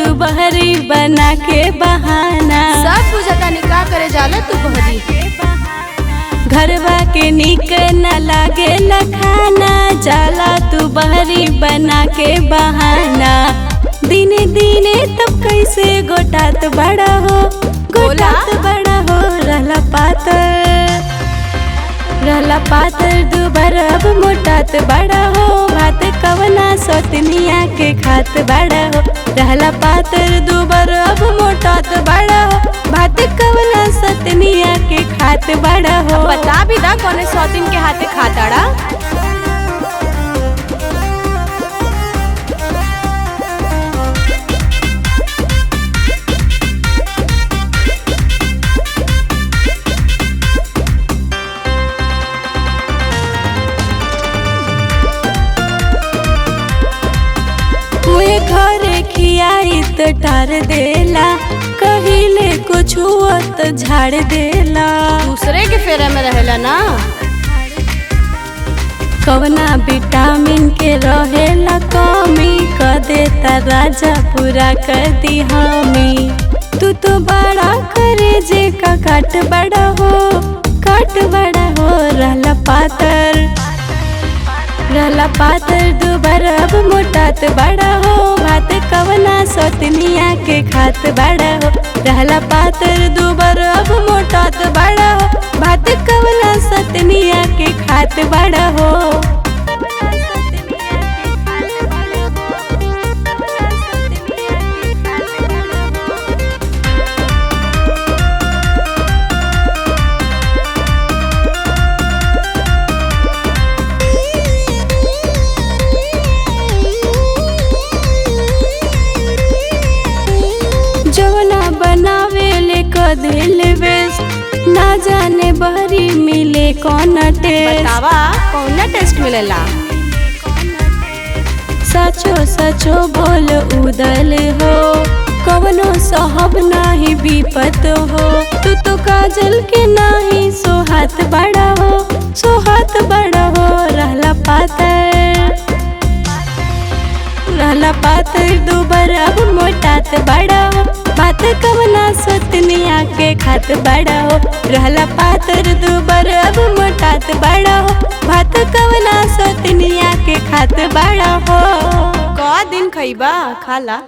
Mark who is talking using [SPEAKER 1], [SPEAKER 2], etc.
[SPEAKER 1] तू बहरी बना के बहाना।
[SPEAKER 2] सब बुझता निकाह करे जाला तू बहरी।
[SPEAKER 1] घरवा के निक न लागे खाना, जाला तू बहरी बना के बहाना। दिने दिने तब कैसे गोटात बड़ा हो, गोटात बड़ा हो। रहला पातर दुबर अब मोटात बड़ा हो। भात कवना सतनिया के खात बड़ा हो। रहला पातर दुबर अब मोटात बड़ा हो। भात कवना सतनिया के खात बड़ा हो।
[SPEAKER 2] बता भी दा कौने सौतीन के हाथे खाताड़ा।
[SPEAKER 1] घरे खियाई तो टार देला, कहिले कुछ हुआ तो झाड़ देला।
[SPEAKER 2] दूसरे के फेरे में रहेला ना।
[SPEAKER 1] कवना विटामिन के रहेला कमी, कर देता राजा पूरा कर दी हामी। तू तो बड़ा करे जे का काट बड़ा हो, काट बड़ा हो। रहला पातर दुबर अब मोटात बड़ा हो। भात कवना सतनिया के खात बड़ा हो। रहला पातर दुबर अब मोटात बड़ा हो। भात कवना सतनिया के खात बड़ा हो। जवना बनावे ले दिल वेस्ट, ना जाने बहरी मिले कौन टेस्ट।
[SPEAKER 2] बतावा कौन टेस्ट मिलेला।
[SPEAKER 1] सचो सचो बोल उदल हो, कवनो साहब नाही विपत हो। तू तो काजल के नाही सोहात बड़ा हो, सोहात बड़ा हो। रहला पातर दुबर अब मोटात बड़ा हो। भात कवना सतनिया के खात बड़ा हो। रहला पातर दुबर अब मोटात बड़ा हो। भात कवना सतनिया के खात बड़ा हो।
[SPEAKER 2] का दिन खइबा खाला।